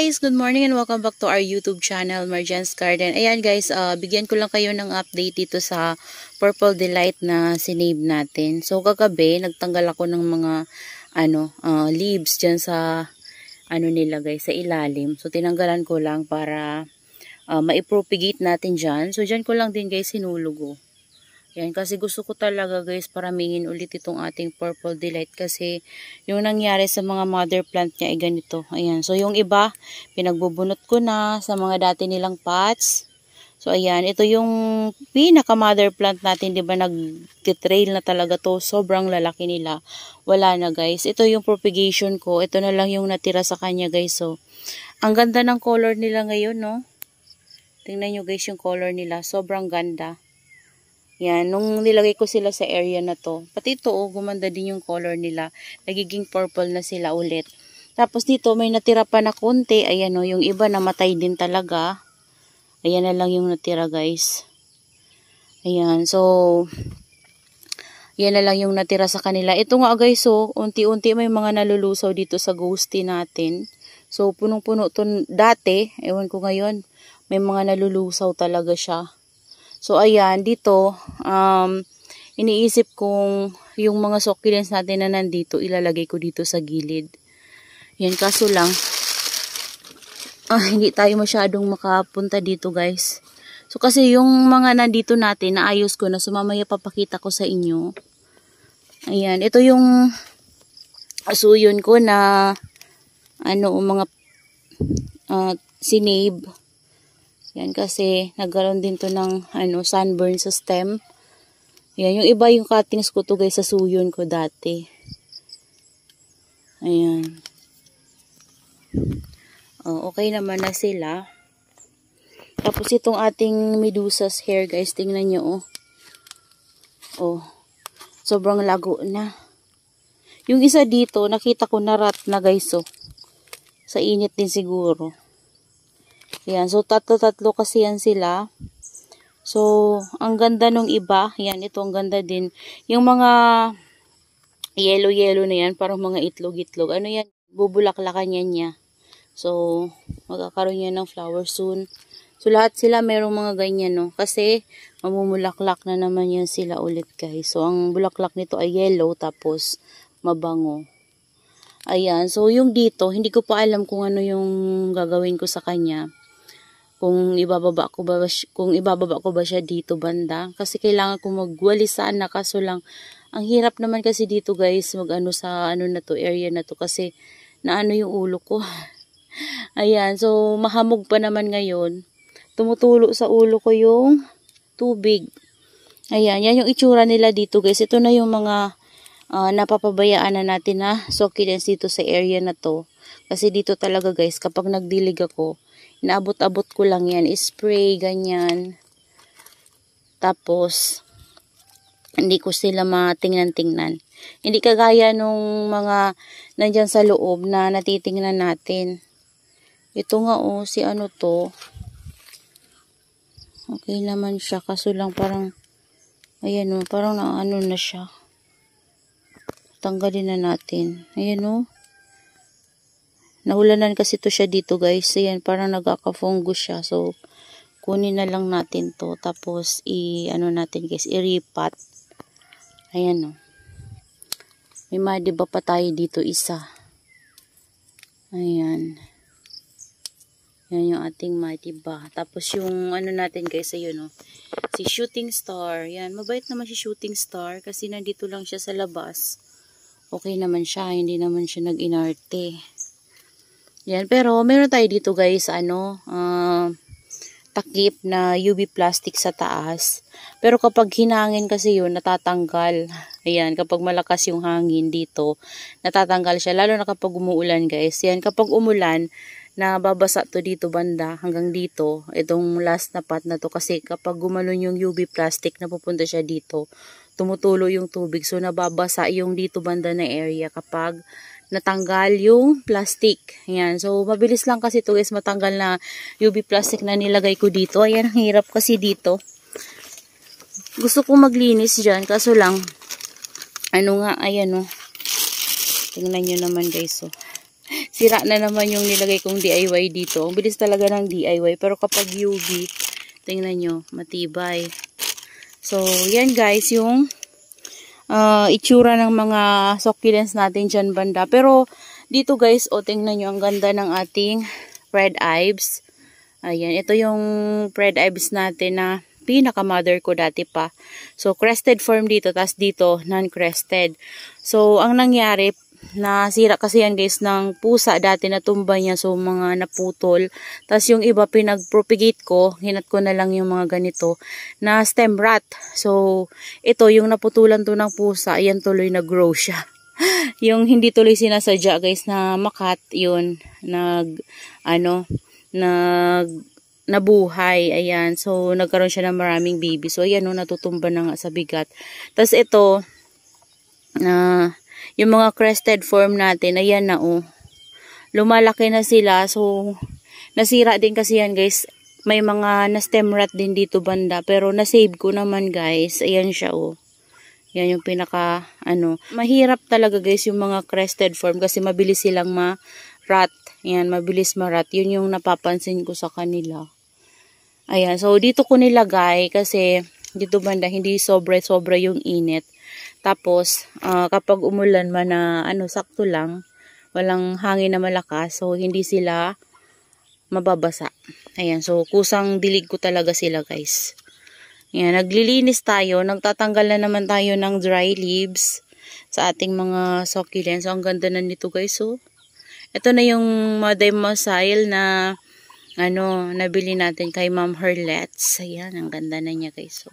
guys! Good morning and welcome back to our YouTube channel, Marjan's Garden. Ayan guys, bigyan ko lang kayo ng update dito sa Purple Delight na sinave natin. So kagabi, nagtanggal ako ng mga leaves dyan sa nila guys, sa ilalim. So tinanggalan ko lang para maipropagate natin dyan. So dyan ko lang din guys hinulugo. Yan, kasi gusto ko talaga guys paramingin ulit itong ating Purple Delight kasi yung nangyari sa mga mother plant niya ay ganito. Ayan, so yung iba pinagbubunot ko na sa mga dati nilang pots. So ayan, ito yung pinaka mother plant natin, 'di ba? Nag-trail na talaga to, sobrang lalaki nila. Wala na guys. Ito yung propagation ko. Ito na lang yung natira sa kanya guys. So ang ganda ng color nila ngayon, no? Tingnan niyo guys yung color nila, sobrang ganda. Yan, nung nilagay ko sila sa area na to, pati ito, gumanda din yung color nila. Nagiging purple na sila ulit. Tapos dito, may natira pa na konti. Ayan o, yung iba namatay din talaga. Ayan na lang yung natira, guys. Ayan, so, yan na lang yung natira sa kanila. Ito nga, guys, so, unti-unti may mga nalulusaw dito sa ghosty natin. So, punong-puno to dati. Ewan ko ngayon, may mga nalulusaw talaga siya. So, ayan, dito, iniisip kong yung mga succulents natin na nandito, ilalagay ko dito sa gilid. Yan, kaso lang, hindi tayo masyadong makapunta dito, guys. So, kasi yung mga nandito natin, naayos ko na, sumamaya papakita ko sa inyo. Ayan, ito yung asuyon ko na, mga sinave. Yan, kasi nagkaroon din to ng sunburn sa stem. Yan, yung iba yung cuttings ko to guys sa suyon ko dati. Ayan. Okay naman na sila. Tapos itong ating medusas hair guys, tingnan nyo sobrang lago na. Yung isa dito, nakita ko na rat na guys sa init din siguro. Yan, so tatlo kasi yan sila. So, ang ganda nung iba. Yan, ito ang ganda din. Yung mga yellow na yan, parang mga itlog-itlog. Ano yan? Bubulaklakan yan niya. So, magkakaroon yan ng flower soon. So, lahat sila merong mga ganyan, no? Kasi, mamumulaklak na naman yan sila ulit, guys. So, ang bulaklak nito ay yellow, tapos mabango. Ayan, so yung dito, hindi ko pa alam kung ano yung gagawin ko sa kanya. Kung ibababa ko ba siya dito banda, kasi kailangan ko magwalis sana, kaso lang ang hirap naman kasi dito guys sa na to, area na to, kasi yung ulo ko. Ayan, so mahamog pa naman ngayon, tumutulo sa ulo ko yung tubig. Ayan, yan yung itsura nila dito guys. Ito na yung mga napapabayaan na natin na succulents dito sa area na to, kasi dito talaga guys kapag nagdilig ako, inaabot-abot ko lang yan, spray, ganyan. Tapos, hindi ko sila matingnan-tingnan. Hindi kagaya nung mga nandyan sa loob na natitingnan natin. Ito nga si to. Okay naman siya, kaso lang parang, ayan parang na siya. Tanggalin na natin. Ayan Nahulanan kasi to siya dito guys. Ayan, parang nagkaka-fungus siya. So, kunin na lang natin to. Tapos, natin guys, i-repat. Ayan May madiba pa tayo dito isa. Ayan. Yan yung ating madiba. Tapos yung natin guys, ayun si Shooting Star. Yan, mabait naman si Shooting Star kasi nandito lang siya sa labas. Okay naman siya. Hindi naman siya nag-inarte. Yan, pero meron tayo dito guys, takip na UV plastic sa taas. Pero kapag hinangin kasi yun, natatanggal. Ayan, kapag malakas yung hangin dito, natatanggal siya. Lalo na kapag umuulan guys. Yan, kapag umulan, nababasa to dito banda, hanggang dito. Itong last na part na to. Kasi kapag gumalon yung UV plastic, napupunta siya dito. Tumutulo yung tubig. So, nababasa yung dito banda na area kapag natanggal yung plastic. Ayan. So, mabilis lang kasi ito guys matanggal na UV plastic na nilagay ko dito. Ayan, ang hirap kasi dito. Gusto ko maglinis dyan. Kaso lang, ayan Tingnan nyo naman guys. sira na naman yung nilagay kong DIY dito. Ang bilis talaga ng DIY. Pero kapag UV, tingnan nyo, matibay. So, yan guys, yung itsura ng mga succulents natin dyan banda. Pero, dito guys, tingnan nyo, ang ganda ng ating red ives. Ayan, ito yung red ives natin na pinaka-mother ko dati pa. So, crested form dito, tas dito, non-crested. So, ang nangyari, nasira kasi yan guys ng pusa dati, natumba niya. So, mga naputol. Tas yung iba, pinag-propagate ko, hinat ko na lang yung mga ganito, na stem rot. So, ito, yung naputulan to ng pusa, ayan tuloy na-grow siya. Yung hindi tuloy sinasadya guys na makat, yun, nabuhay, ayan. So, nagkaroon siya ng maraming baby. So, ayan, natutumba na nga sa bigat. Tapos, ito, yung mga crested form natin, ayan na, lumalaki na sila. So, nasira din kasi yan, guys. May mga na-stem rot din dito banda. Pero, na-save ko naman, guys. Ayan siya, Yan yung pinaka, mahirap talaga, guys, yung mga crested form kasi mabilis silang ma-rot. Ayan, mabilis ma-rot. Yun yung napapansin ko sa kanila. Ayan, so dito ko nilagay kasi dito banda hindi sobra yung init. Tapos, kapag umulan man na sakto lang, walang hangin na malakas, so hindi sila mababasa. Ayan, so kusang dilig ko talaga sila guys. Ayan, naglilinis tayo, nagtatanggal na naman tayo ng dry leaves sa ating mga succulents. So, ang ganda na nito guys, ito na yung Mademoiselle na nabili natin kay Ma'am Herlets. Ayan, ang ganda na niya guys.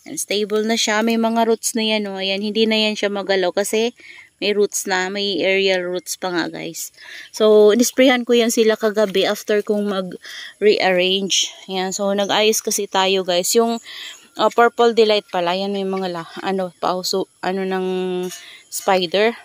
And stable na siya. May mga roots na yan. Ayan, hindi na yan siya magalaw kasi may roots na. May aerial roots pa nga guys. So, inisprayan ko yan sila kagabi after kong mag-rearrange. Ayan, so nag-ayos kasi tayo guys. Yung Purple Delight pala. Yan may mga ng spider.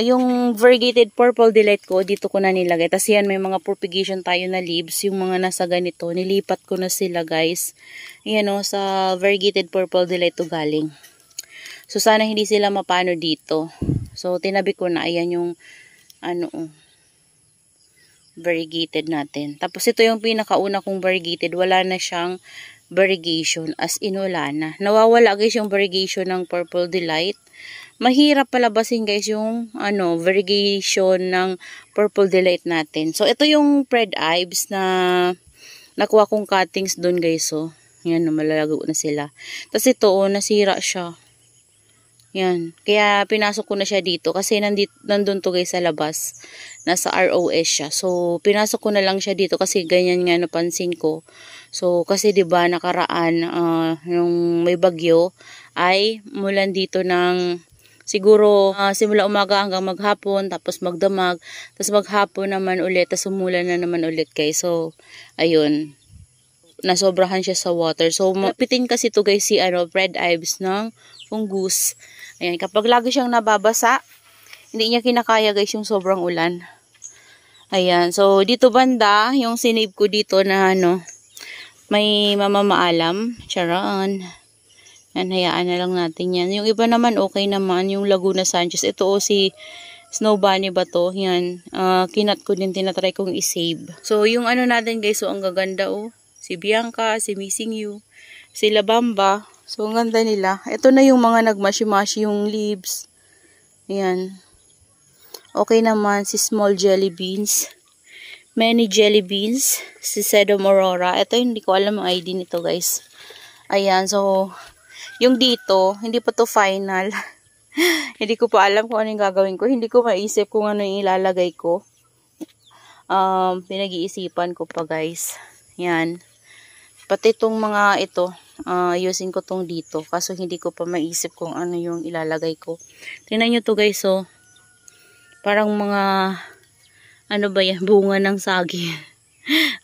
Yung variegated Purple Delight ko, dito ko na nilagay. Tapos yan, may mga propagation tayo na leaves. Yung mga nasa ganito, nilipat ko na sila guys. Ayan sa variegated Purple Delight to galing. So, sana hindi sila mapano dito. So, tinabi ko na. Ayan yung, variegated natin. Tapos, ito yung pinakauna kong variegated. Wala na siyang variegation. As in, wala na. Nawawala guys yung variegation ng Purple Delight. Mahirap palabasin guys yung variegation ng Purple Delight natin. So, ito yung red ives na nakuha kong cuttings doon guys. Yan, malalago na sila. Tapos ito, nasira siya. Yan. Kaya pinasok ko na siya dito kasi nandun to guys sa labas. Nasa ROS siya. So, pinasok ko na lang siya dito kasi ganyan nga napansin ko. So, kasi 'di ba nakaraan nung may bagyo ay mulan dito ng siguro simula umaga hanggang maghapon, tapos magdamag, tapos maghapon naman ulit, tapos umulan na naman ulit guys. So, ayun. Nasobrahan siya sa water. So, mapitin kasi to guys si red ives ng fungus. Ayan, kapag lagi siyang nababasa, hindi niya kinakaya guys yung sobrang ulan. Ayan, so dito banda, yung sinave ko dito na may mamamaalam. Charan. Yan, hayaan na lang natin yan. Yung iba naman, okay naman. Yung Laguna Sanchez. Ito si Snow Bunny ba to? Yan. Kinat ko din, tinatry kong isave. So, yung natin guys, ang gaganda Si Bianca, si Missing You, si Labamba. So, ang ganda nila. Ito na yung mga nagmashi-mashi yung leaves. Ayan. Okay naman si Small Jelly Beans. Many Jelly Beans. Si Sedum Aurora. Ito hindi ko alam ang ID nito guys. Ayan. So, yung dito, hindi pa to final. Hindi ko pa alam kung ano yung gagawin ko. Hindi ko maisip kung ano yung ilalagay ko. Pinag-iisipan ko pa guys. Yan. Pati itong mga ito, using ko tong dito. Kaso hindi ko pa maisip kung ano yung ilalagay ko. Tingnan nyo to guys, parang mga, ba yan, bunga ng saging.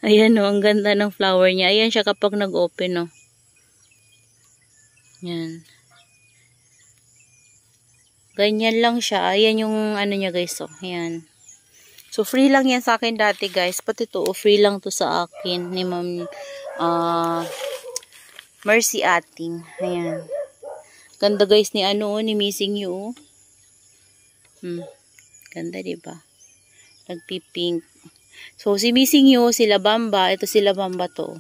Ayan ang ganda ng flower niya. Ayan siya kapag nag-open Yan. Ganyan lang siya. Ayan yung niya guys, Ayan. So, free lang yan sa akin dati guys. Pati to, free lang to sa akin ni Ma'am Mercy Ating. Ayan. Ganda guys ni ni Missing You. Ganda diba? Nagpipink. So, si Missing You, sila Bamba, ito sila Bamba to.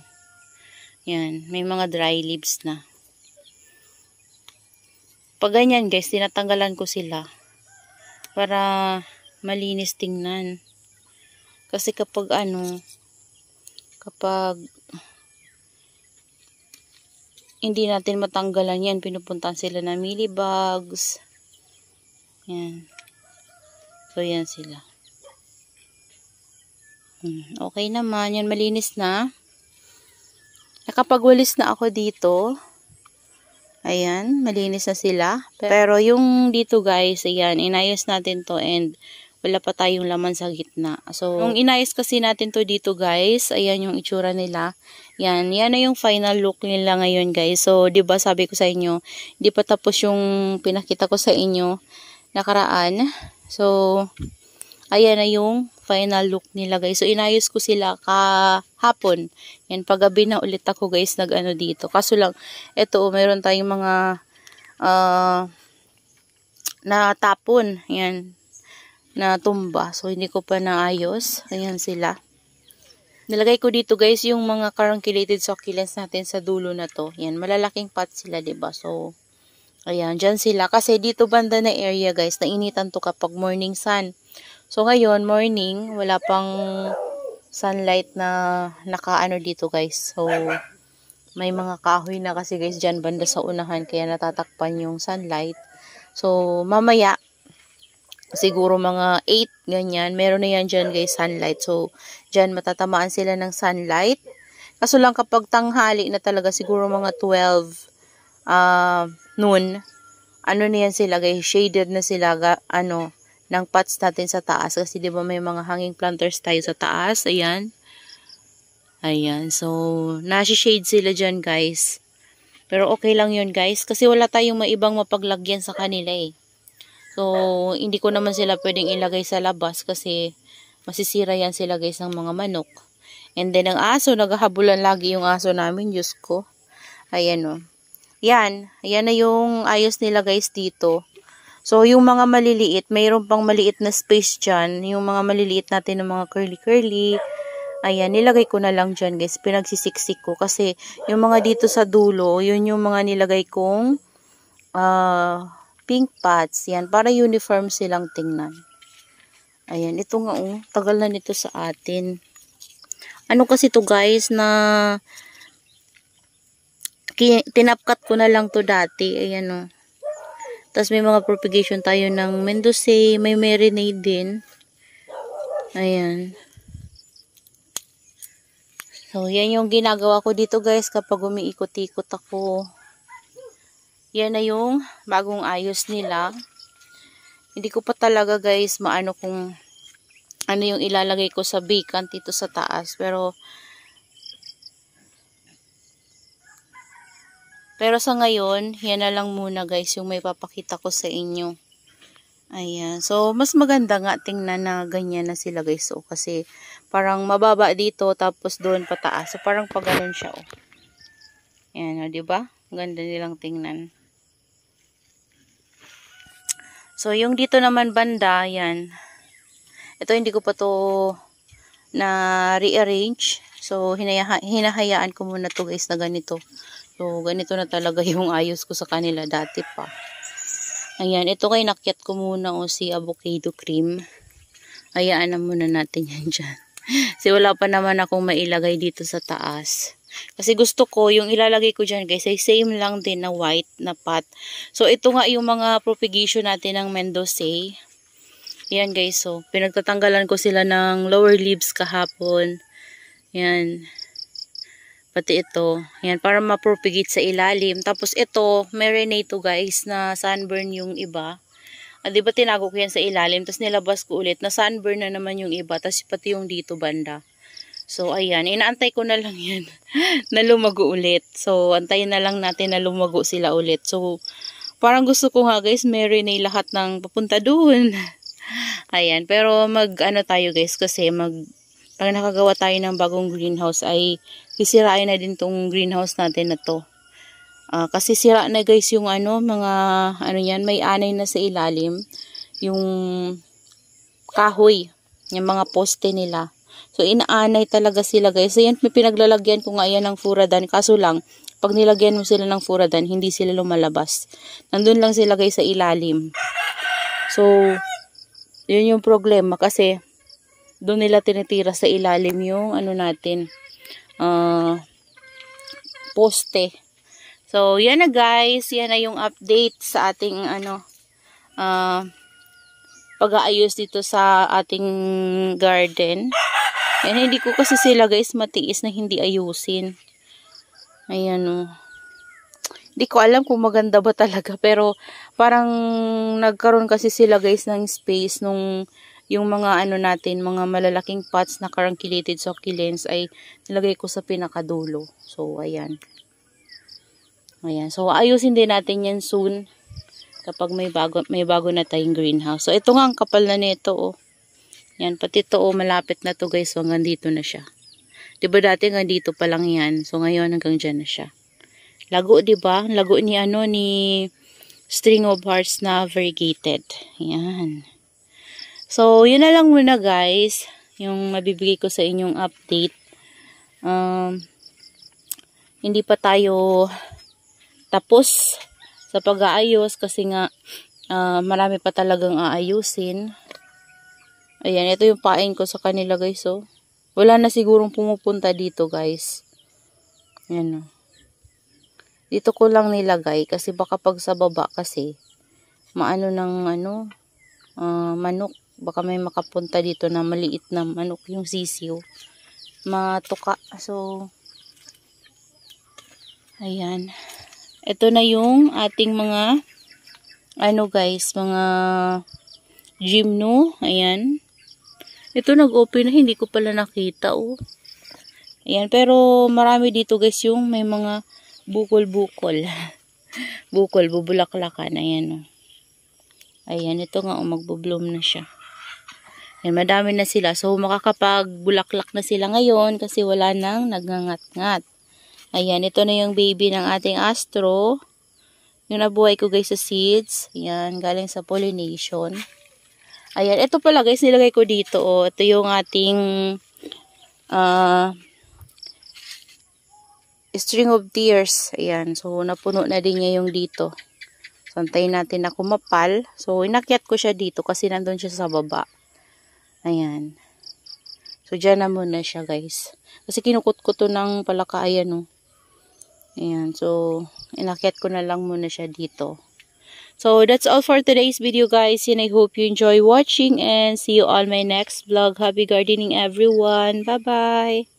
Yan, may mga dry leaves na. Pag ganyan guys, tinatanggalan ko sila para malinis tingnan. Kasi kapag kapag hindi natin matanggalan yan, pinupuntahan sila na mealybugs. Yan. So, yan sila. Okay naman. Yan, malinis na. Nakapagwalis na ako dito. Ayan, malinis na sila. Pero yung dito guys, ayan, inayos natin to and wala pa tayong laman sa gitna. So, nung inayos kasi natin to dito guys, ayan yung itsura nila. Yan na yung final look nila ngayon guys. So, 'di ba sabi ko sa inyo, hindi pa tapos yung pinakita ko sa inyo nakaraan. So, ayan na yung final look nila guys. So, inayos ko sila kahapon. Yan, paggabi na ulit ako guys nag-ano dito. Kaso lang, eto, mayroon tayong mga natapon. Yan, na tumba. So, hindi ko pa naayos. Ayan sila. Nilagay ko dito guys yung mga carunculated succulents natin sa dulo na to. Yan, malalaking pot sila, diba? So, ayan, dyan sila. Kasi dito banda na area guys, nainitan to kapag morning sun. So, ngayon, morning, wala pang sunlight na nakaano dito guys. So, may mga kahoy na kasi guys dyan banda sa unahan, kaya natatakpan yung sunlight. So, mamaya, siguro mga 8, ganyan. Meron na yan dyan guys, sunlight. So, dyan matatamaan sila ng sunlight. Kaso lang kapag tanghali na talaga, siguro mga 12 noon, ano na yan sila guys, shaded na sila, ng pots natin sa taas. Kasi diba may mga hanging planters tayo sa taas. Ayan. Ayan. So, nasi-shade sila dyan guys. Pero okay lang yun guys. Kasi wala tayong maibang mapaglagyan sa kanila eh. So, hindi ko naman sila pwedeng ilagay sa labas kasi masisira yan sila guys ng mga manok. And then, ang aso, naghahabulan lagi yung aso namin. Diyos ko. Ayan o. Yan. Ayan na yung ayos nila guys dito. So, yung mga maliliit, mayroon pang maliit na space dyan. Yung mga maliliit natin ng mga curly-curly. Ayan, nilagay ko na lang dyan guys. Pinagsisiksik ko. Kasi, yung mga dito sa dulo, yun yung mga nilagay kong pink pots. Yan, para uniform silang tingnan. Ayan, ito nga tagal na nito sa atin. Ano kasi to guys na tinapkat ko na lang to dati. Ayan o. Tapos may mga propagation tayo ng Mendoza, may marinade din. Ayan. So, yan yung ginagawa ko dito guys kapag umiikot-ikot ako. Yan na yung bagong ayos nila. Hindi ko pa talaga guys maano kung ano yung ilalagay ko sa vacant dito sa taas. Pero sa ngayon, yan na lang muna guys yung may papakita ko sa inyo. Ayan. So, mas maganda nga tingnan na ganyan na sila guys. So, kasi parang mababa dito tapos doon pataas. So, parang pag ganun siya. Oh. Ayan, diba? Ganda nilang tingnan. So, yung dito naman banda, yan. Ito hindi ko pa to na rearrange. So, hinahayaan ko muna to guys na ganito. So, ganito na talaga yung ayos ko sa kanila dati pa. Ayan, ito kay nakyat ko muna si avocado cream. Hayaan na muna natin yan dyan. Kasi wala pa naman akong mailagay dito sa taas. Kasi gusto ko, yung ilalagay ko dyan guys, ay same lang din na white na pot. So, ito nga yung mga propagation natin ng Mendoza. Yan guys, so, pinagtatanggalan ko sila ng lower leaves kahapon. Yan. Pati ito. Yan, para ma-propagate sa ilalim. Tapos ito, marinate to guys, na sunburn yung iba. Diba tinago ko yan sa ilalim, tapos nilabas ko ulit, na sunburn na naman yung iba, tapos pati yung dito banda. So, ayan, inaantay ko na lang yan na lumago ulit. So, antayin na lang natin na lumago sila ulit. So, parang gusto ko nga guys, marinate lahat ng papunta doon. Ayan, pero mag-ano tayo guys, kasi pag nakagawa tayo ng bagong greenhouse ay sisirain na din tong greenhouse natin na to. Kasi sira na guys yung mga yan, may anay na sa ilalim. Yung kahoy. yung mga poste nila. So, inaanay talaga sila guys. So, yan, may pinaglalagyan ko nga yan ng furadan. Kaso lang, pag nilagyan mo sila ng furadan, hindi sila lumalabas. Nandun lang sila guys sa ilalim. So, yun yung problema kasi doon nila tinitira sa ilalim yung ano natin, poste. So, yan na guys. Yan na yung update sa ating pag-aayos dito sa ating garden. Yan, hindi ko kasi sila guys matiis na hindi ayusin. Ayan o. Hindi ko alam kung maganda ba talaga. Pero parang nagkaroon kasi sila guys ng space nung yung mga ano natin, mga malalaking pots na carunculate succulents ay nilagay ko sa pinakadulo. So, ayan. Ayan. So, ayusin din natin yan soon kapag may bago na tayong greenhouse. So, ito nga ang kapal na nito oh. Yan, pati ito oh, malapit na to guys. So, hanggang dito na siya. Diba dati hanggang dito pa lang yan. So, ngayon hanggang dyan na siya. Lago, diba? Lago ni ni string of hearts na variegated. Yan. So, yun na lang muna guys. Yung mabibigay ko sa inyong update. Hindi pa tayo tapos sa pag-aayos kasi nga marami pa talagang aayusin. Ayan, ito yung pain ko sa kanila guys oh. Wala na sigurong pumupunta dito guys. Ayan oh. Dito ko lang nilagay kasi baka pag sa baba kasi maano ng manok. Baka may makapunta dito na maliit na manok yung sisiyo. Matuka. So, ayan. Ito na yung ating mga guys, mga gymno. Ayan. Ito nag-open na, hindi ko pala nakita oh. Ayan, pero marami dito guys yung may mga bukol-bukol. Bukol, bubulaklakan. Ayan oh. Ayan, ito nga oh, magbo-bloom na siya. Ayan, madami na sila. So, makakapagbulaklak na sila ngayon kasi wala nang nagngangat-ngat. Ayan, ito na yung baby ng ating astro. Yung nabuhay ko guys sa seeds. Ayan, galing sa pollination. Ayan, ito pala guys, nilagay ko dito. Oh. Ito yung ating string of tears. Ayan, so napuno na din niya yung dito. So, antayin natin na kumapal. So, inakyat ko siya dito kasi nandun siya sa baba. Ayan. So, dyan na muna siya guys. Kasi kinukut ko to ng palakayan oh. Ayan, so, inakyat ko na lang muna siya dito. So, that's all for today's video guys. And I hope you enjoy watching and see you on my next vlog. Happy gardening everyone. Bye-bye!